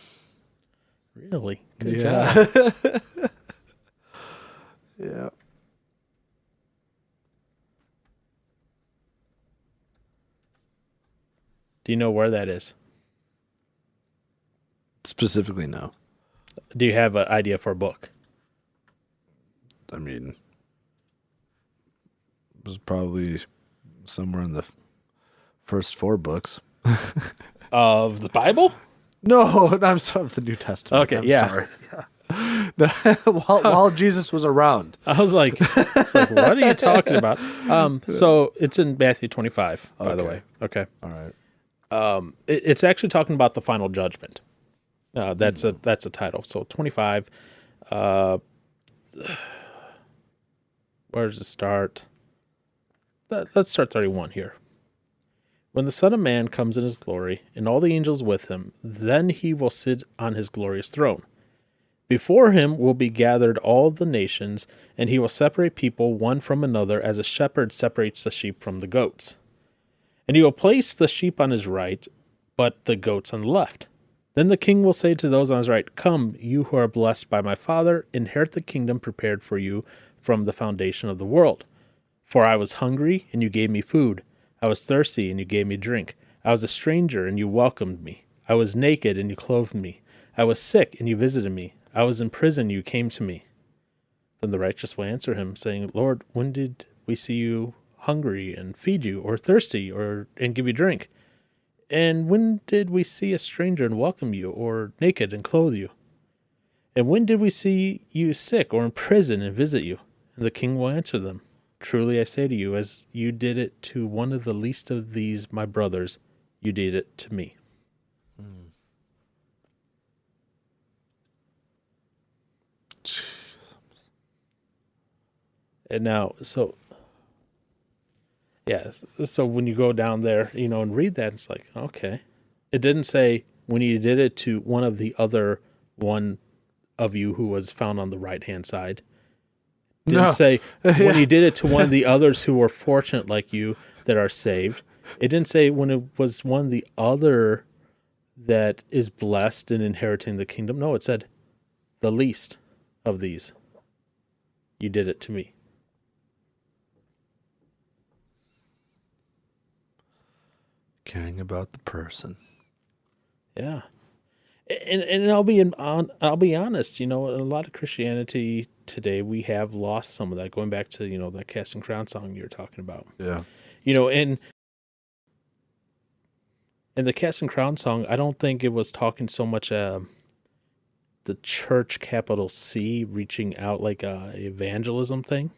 Really? Good job. Yeah. Do you know where that is? Specifically, no. Do you have an idea for a book? I mean, it was probably somewhere in the first 4 books. Of the Bible? No, I'm sorry, the New Testament. Okay, I'm yeah. sorry. while Jesus was around. I was like, what are you talking about? So it's in Matthew 25, by the way. Okay. All right. It's actually talking about the final judgment. That's a title. So 25. Where does it start? Let's start 31 here. When the Son of Man comes in his glory, and all the angels with him, then he will sit on his glorious throne. Before him will be gathered all the nations, and he will separate people one from another as a shepherd separates the sheep from the goats. And he will place the sheep on his right, but the goats on the left. Then the king will say to those on his right, "Come, you who are blessed by my Father, inherit the kingdom prepared for you from the foundation of the world. For I was hungry, and you gave me food. I was thirsty, and you gave me drink. I was a stranger, and you welcomed me. I was naked, and you clothed me. I was sick, and you visited me. I was in prison, you came to me." Then the righteous will answer him, saying, "Lord, when did we see you hungry and feed you, or thirsty and give you drink? And when did we see a stranger and welcome you, or naked and clothe you? And when did we see you sick or in prison and visit you?" And the king will answer them, "Truly I say to you, as you did it to one of the least of these my brothers, you did it to me." And now, so when you go down there, and read that, it's like, okay. It didn't say when you did it to one of you who was found on the right-hand side. It didn't say when you did it to one of the others who were fortunate like you that are saved. It didn't say when it was one of the other that is blessed in inheriting the kingdom. No, it said the least of these. You did it to me. Caring about the person. Yeah, and I'll be honest. In a lot of Christianity today, we have lost some of that. Going back to that Casting Crown song you were talking about. Yeah. In the Casting Crown song, I don't think it was talking so much the church capital C reaching out like a evangelism thing.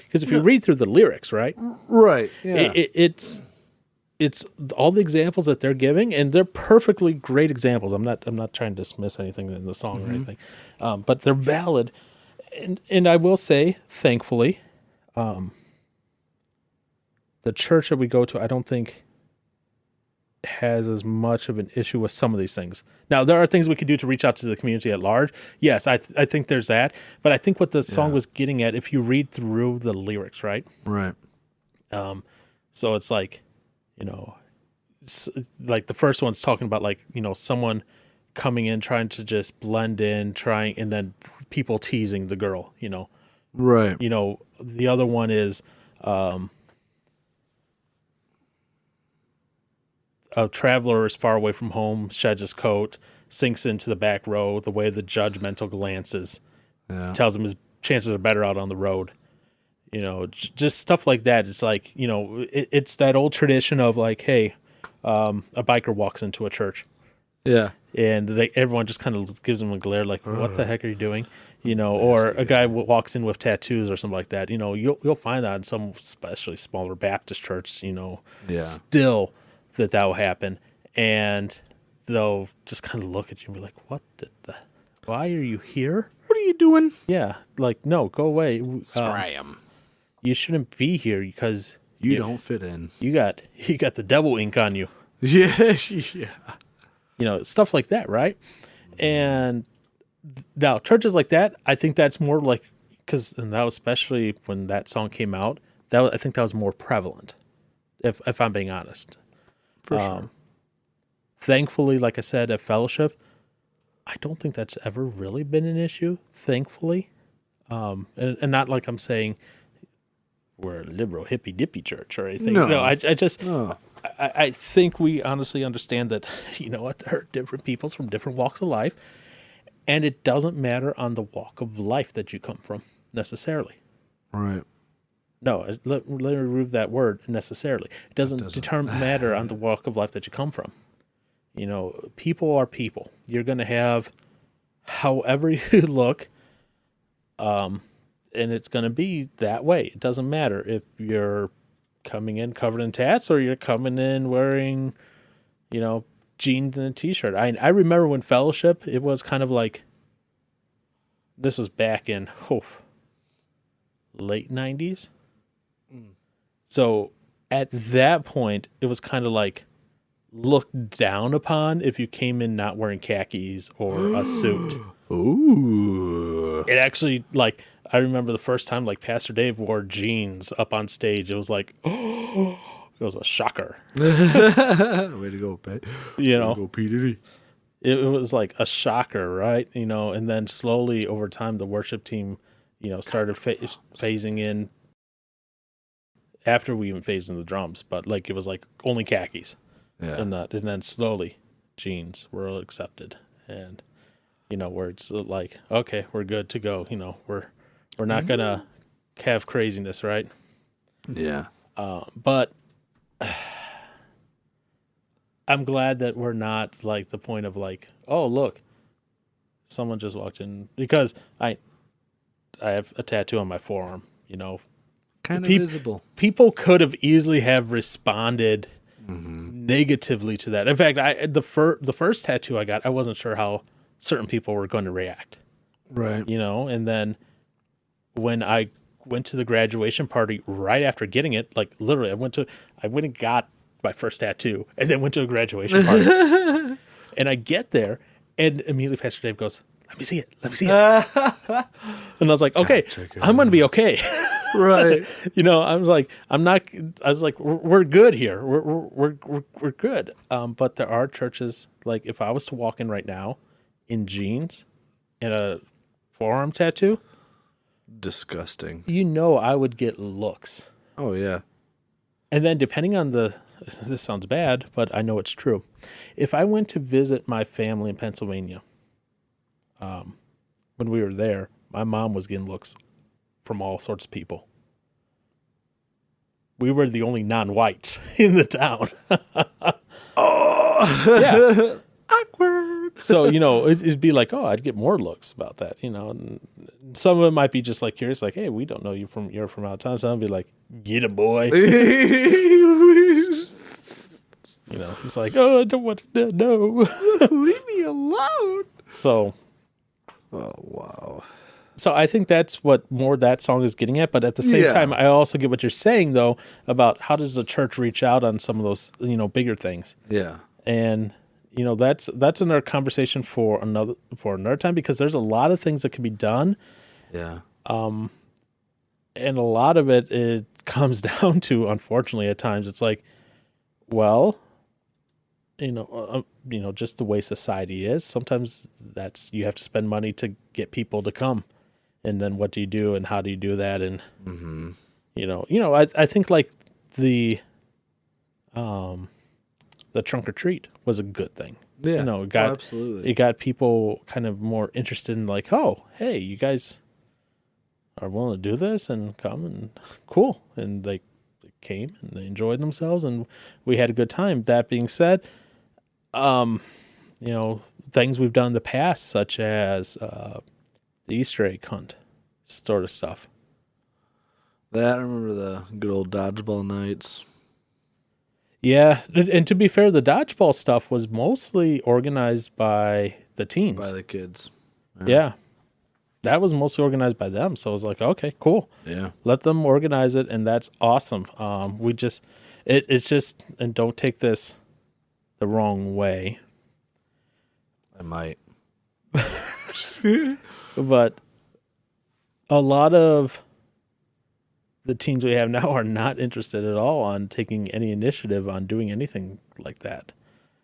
Because if you read through the lyrics, right? Right. Yeah. It's all the examples that they're giving, and they're perfectly great examples. I'm not trying to dismiss anything in the song or anything, but they're valid. And I will say, thankfully, the church that we go to, I don't think has as much of an issue with some of these things. Now, there are things we could do to reach out to the community at large. Yes, I think there's that. But I think what the song was getting at, if you read through the lyrics, right? Right. So it's like, like the first one's talking about like, someone coming in, trying to just blend in, and then people teasing the girl, Right. The other one is a traveler is far away from home, sheds his coat, sinks into the back row, the way the judgmental glances, tells him his chances are better out on the road. Just stuff like that. It's like, it's that old tradition of like, hey, a biker walks into a church. Yeah. And everyone just kind of gives them a glare like, what the heck are you doing? Or a guy walks in with tattoos or something like that. You'll find that in some, especially smaller Baptist churches, still that will happen. And they'll just kind of look at you and be like, why are you here? What are you doing? Yeah. Like, no, go away. Scram. You shouldn't be here because you don't fit in. You got the devil ink on you. Yeah. Stuff like that, right? And now churches like that, I think that's more like and that was especially when that song came out. I think that was more prevalent, if I'm being honest. For sure. Thankfully, like I said, at Fellowship, I don't think that's ever really been an issue. Thankfully, and not like I'm saying we're a liberal hippy dippy church or anything. No. No, I just No. I think we honestly understand that, you know what, there are different peoples from different walks of life, and it doesn't matter on the walk of life that you come from necessarily. Right. No, let me remove that word necessarily. It doesn't matter on the walk of life that you come from. You know, people are people. You're going to have however you look, and it's going to be that way. It doesn't matter if you're coming in covered in tats or you're coming in wearing, you know, jeans and a t-shirt. I remember when Fellowship, it was kind of like, this was back in late 90s. So at that point, it was kind of like looked down upon if you came in not wearing khakis or a suit. Ooh. It actually, like, I remember the first time, like, Pastor Dave wore jeans up on stage. It was like, it was a shocker. Way to go, Pat. You know, Way to go, P. Diddy. it was like a shocker, right? You know, and then slowly over time, the worship team, you know, started phasing in after we even phased in the drums, but like it was like only khakis. Yeah. And then slowly jeans were accepted, and you know, where it's like, okay, we're good to go. You know, we're not gonna have craziness, right? Yeah. But I'm glad that we're not like the point of like, oh look, someone just walked in, because I have a tattoo on my forearm. You know, Kind of visible. people could have easily have responded negatively to that. In fact, the first tattoo I got, I wasn't sure how certain people were going to react. Right. You know, and then when I went to the graduation party right after getting it, like literally, I went and got my first tattoo, and then went to a graduation party. And I get there, and immediately Pastor Dave goes, "Let me see it. Let me see it." And I was like, "Okay, I'm going to be okay." Right. You know, I was like, we're good here. We're good. But there are churches, like if I was to walk in right now in jeans and a forearm tattoo, Disgusting. you know, I would get looks. Oh, yeah. And then depending on this sounds bad, but I know it's true. If I went to visit my family in Pennsylvania, when we were there, my mom was getting looks from all sorts of people. We were the only non-whites in the town. Oh. Yeah. Awkward. So, you know, it'd be like, oh, I'd get more looks about that, you know. And some of it might be just like curious, like, hey, we don't know you're from out of town. Some would be like, get him, boy. You know, he's like, oh, I don't want to know. Leave me alone. So, Oh, wow. so I think that's what more that song is getting at. But at the same time, I also get what you're saying, though, about how does the church reach out on some of those, you know, bigger things. Yeah. And, you know, that's another conversation for another time, because there's a lot of things that can be done. Yeah. And a lot of it comes down to, unfortunately, at times, it's like, well, you know, just the way society is. Sometimes you have to spend money to get people to come, and then what do you do, and how do you do that? And you know, I think like the trunk or treat was a good thing. Yeah. You know, absolutely. it got people kind of more interested in like, oh, hey, you guys are willing to do this and come, and cool, and they came and they enjoyed themselves, and we had a good time. That being said, you know, things we've done in the past, such as the Easter egg hunt sort of stuff. That, I remember the good old dodgeball nights. Yeah, and to be fair, the dodgeball stuff was mostly organized by the teens. By the kids. Yeah. That was mostly organized by them. So I was like, okay, cool. Yeah. Let them organize it, and that's awesome. It's just, and don't take this the wrong way, I might. but a lot of the teens we have now are not interested at all on taking any initiative on doing anything like that.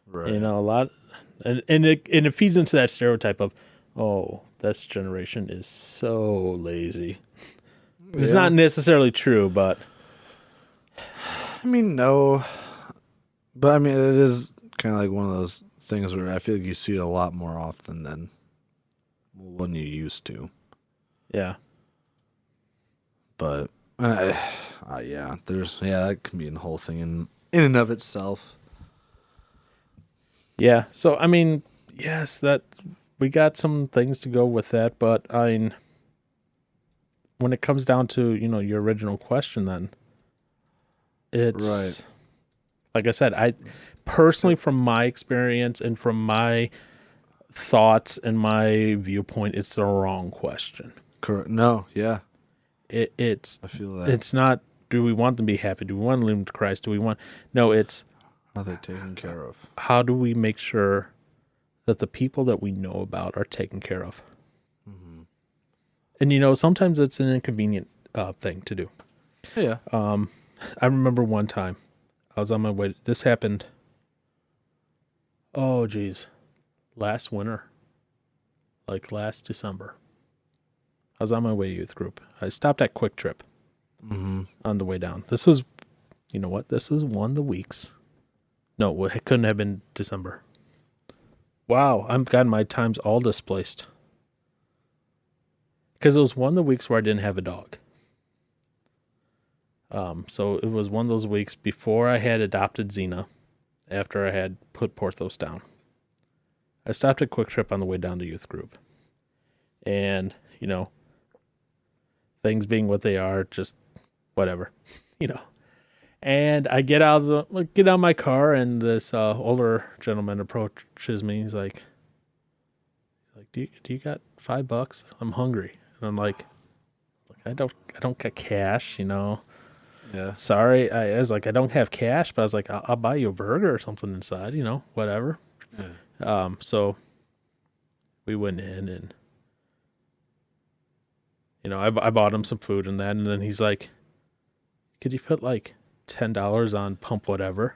Right. You know, a lot, and it feeds into that stereotype of, oh, this generation is so lazy. It's not necessarily true, but I mean, no. But I mean, it is kind of like one of those things where I feel like you see it a lot more often than when you used to. yeah. But yeah, that can be a whole thing in and of itself. Yeah. So, I mean, yes, that we got some things to go with that, but I mean, when it comes down to, your original question, then it's Right. like I said, I personally, from my experience and from my thoughts and my viewpoint, it's the wrong question. Correct. No, yeah, It's I feel that. it's not, do we want them to be happy? Do we want to lead them to Christ? No, it's How they're taken care of. how do we make sure that the people that we know about are taken care of? And sometimes it's an inconvenient thing to do. Yeah. I remember one time I was on my way. This happened. Oh, geez, last winter, like last December. I was on my way to youth group. I stopped at Quick Trip on the way down. This was, you know what? This was one of the weeks. No, it couldn't have been December. Wow, I've got my times all displaced. Because it was one of the weeks where I didn't have a dog. So it was one of those weeks before I had adopted Xena, after I had put Porthos down. I stopped at Quick Trip on the way down to youth group. And, things being what they are, just whatever, And I get out of my car, and this older gentleman approaches me. He's like, do you got $5? I'm hungry. And I'm like, I don't got cash, Yeah. Sorry. I was like, I don't have cash, but I was like, I'll buy you a burger or something inside, whatever. Yeah. So we went in, and I bought him some food and that, and then he's like, could you put like $10 on pump whatever?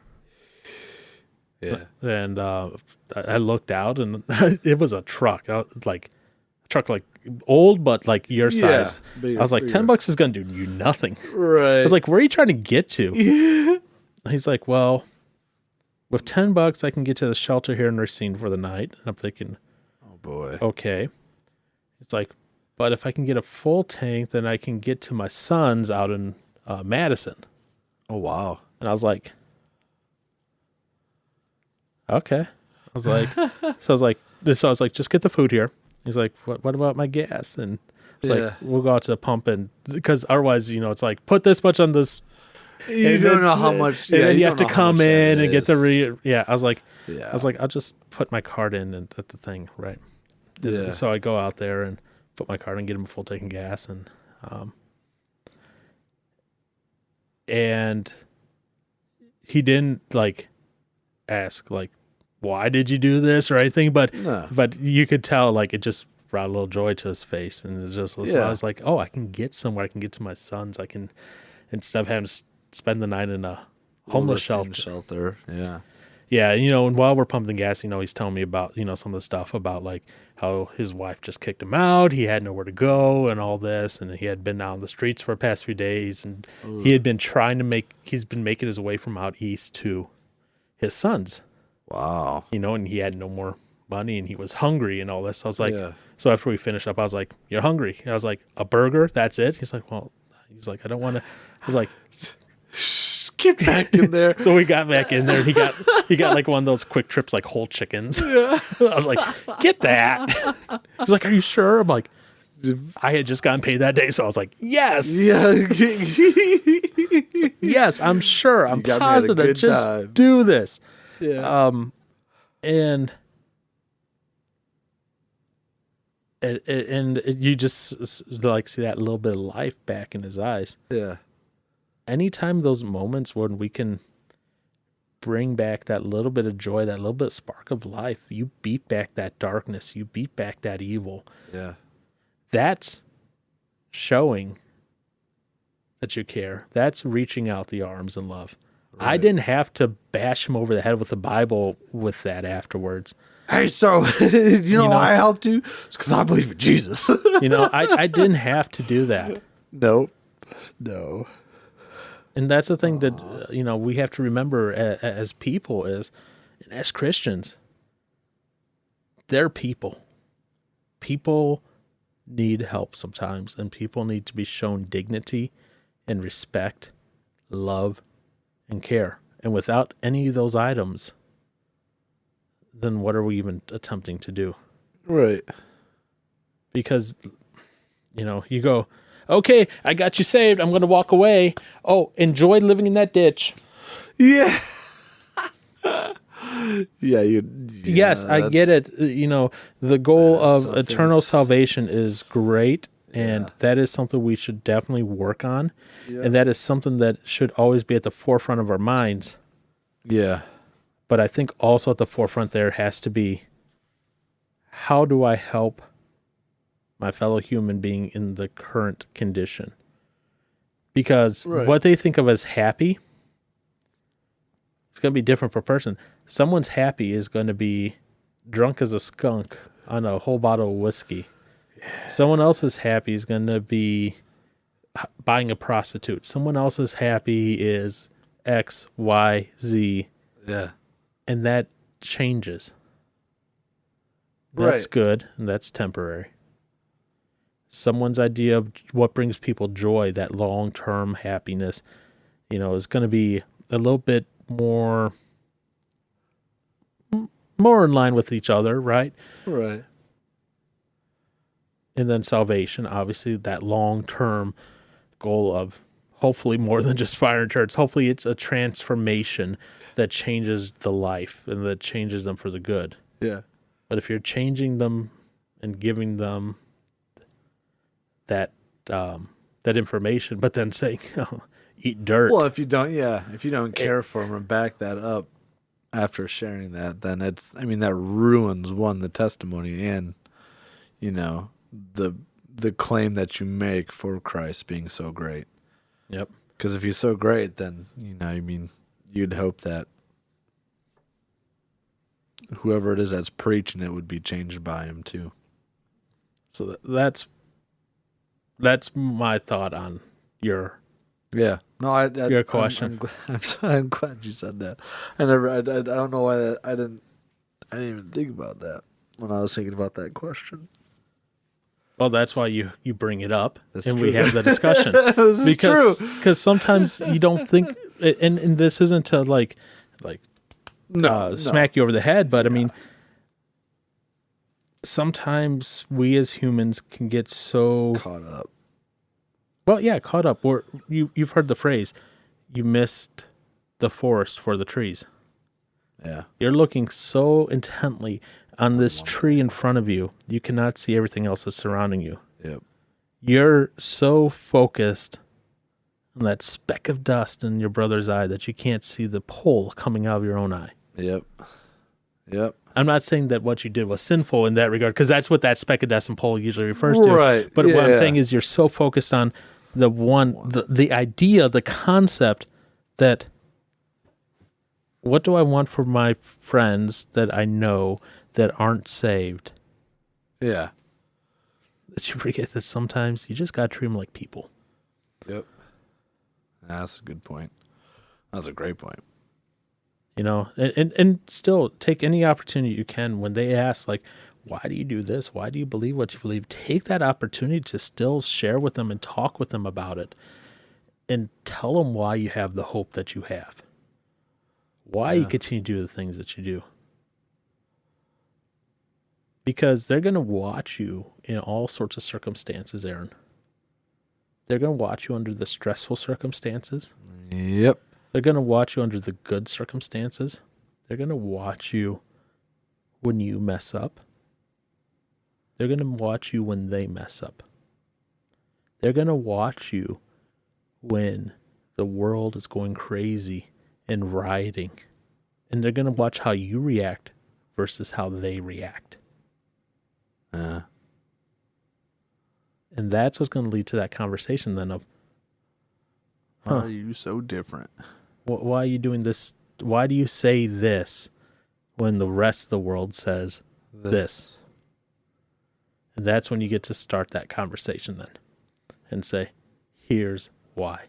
Yeah. And I looked out, and it was a truck, like old, but like your size. Bigger, I was like, bigger. $10 is gonna do you nothing. Right. I was like, where are you trying to get to? He's like, well, with $10 I can get to the shelter here in Racine for the night. And I'm thinking, Oh boy. okay. It's like, but if I can get a full tank, then I can get to my son's out in Madison. Oh wow. And I was like, okay. I was like, just get the food here. He's like, what about my gas? And it's like, we'll go out to the pump, and because otherwise, it's like, put this much on this. You don't know how much. And Yeah, then you don't have to know how come much that in and get the is. yeah. I was like, Yeah. I'll just put my card in and at the thing, right? Yeah. So I go out there and put my card in, get him a full tank of gas, and he didn't like ask like, why did you do this or anything, but No. but you could tell like it just brought a little joy to his face, and it just was. Yeah. I was like, oh, I can get somewhere. I can get to my son's. I can, instead of having to spend the night in a homeless shelter. Yeah. Yeah, and while we're pumping gas, he's telling me about, some of the stuff about like how his wife just kicked him out. He had nowhere to go and all this, and he had been out on the streets for the past few days, and he had been he's been making his way from out east to his son's, Wow. and he had no more money, and he was hungry and all this. So I was like, Yeah. so after we finished up, I was like, you're hungry? And I was like, a burger? That's it? He's like, well, I don't want to. I was like, Get back in there. so we got back in there. And he got like one of those Quick Trips, like whole chickens. Yeah. I was like, get that. He's like, are you sure? I'm like, I had just gotten paid that day, so I was like, yes, Yeah. yes, I'm sure, I'm got me at a positive. good Just time. do this. Yeah. And you just like see that little bit of life back in his eyes. Yeah. Anytime those moments when we can bring back that little bit of joy, that little bit of spark of life, you beat back that darkness, you beat back that evil. Yeah. That showing that you care. That's reaching out the arms in love. I didn't have to bash him over the head with the Bible with that afterwards. Hey, so you know why I helped you? It's because I believe in Jesus. I didn't have to do that. Nope. No. And that's the thing that, we have to remember as people and as Christians, they're people. People need help sometimes, and people need to be shown dignity and respect, love, and care. And without any of those items, then what are we even attempting to do? Right. Because, you go, okay, I got you saved. I'm going to walk away. Oh, enjoy living in that ditch. Yeah. Yes, I get it. The goal of eternal salvation is great, and that is something we should definitely work on. Yeah. And that is something that should always be at the forefront of our minds. Yeah. But I think also at the forefront there has to be, how do I help my fellow human being in the current condition? Because what they think of as happy, it's going to be different per person. Someone's happy is going to be drunk as a skunk on a whole bottle of whiskey. Yeah. Someone else's happy is going to be buying a prostitute. Someone else's happy is X, Y, Z. Yeah. And that changes. That's good, and that's temporary. Someone's idea of what brings people joy, that long-term happiness, is going to be a little bit more in line with each other, right? Right. And then salvation, obviously, that long-term goal of hopefully more than just fire and church. Hopefully it's a transformation that changes the life and that changes them for the good. Yeah. But if you're changing them and giving them that information, but then saying, eat dirt. Well, if you don't care for them and back that up after sharing that, then that ruins the testimony and, the claim that you make for Christ being so great. Yep. Because if he's so great, then, you'd hope that whoever it is that's preaching it would be changed by him too. So that's my thought on your your question. I'm glad you said that. I don't know why I didn't even think about that when I was thinking about that question. Well, that's why you bring it up That's and true. we have the discussion. This is true. Because sometimes you don't think, and this isn't to smack you over the head, but I mean, sometimes we as humans can get so caught up. Well, yeah, caught up. Or you've heard the phrase, you missed the forest for the trees. Yeah. You're looking so intently on this tree in front of you, you cannot see everything else that's surrounding you. Yep. You're so focused on that speck of dust in your brother's eye that you can't see the pole coming out of your own eye. Yep. I'm not saying that what you did was sinful in that regard, because that's what that speck of dust and pole usually refers to. Right. But what I'm saying is you're so focused on the idea, the concept that what do I want for my friends that I know that aren't saved? Yeah. That you forget that sometimes you just got to treat them like people. Yep. That's a good point. That's a great point. And still take any opportunity you can when they ask, like, why do you do this? Why do you believe what you believe? Take that opportunity to still share with them and talk with them about it and tell them why you have the hope that you have. Why you continue to do the things that you do. Because they're going to watch you in all sorts of circumstances, Aaron. They're going to watch you under the stressful circumstances. Yep. They're going to watch you under the good circumstances. They're going to watch you when you mess up. They're going to watch you when they mess up. They're going to watch you when the world is going crazy and rioting. And they're going to watch how you react versus how they react. And that's what's going to lead to that conversation then of, Why are you so different? why are you doing this? Why do you say this when the rest of the world says this? And that's when you get to start that conversation then and say, here's why.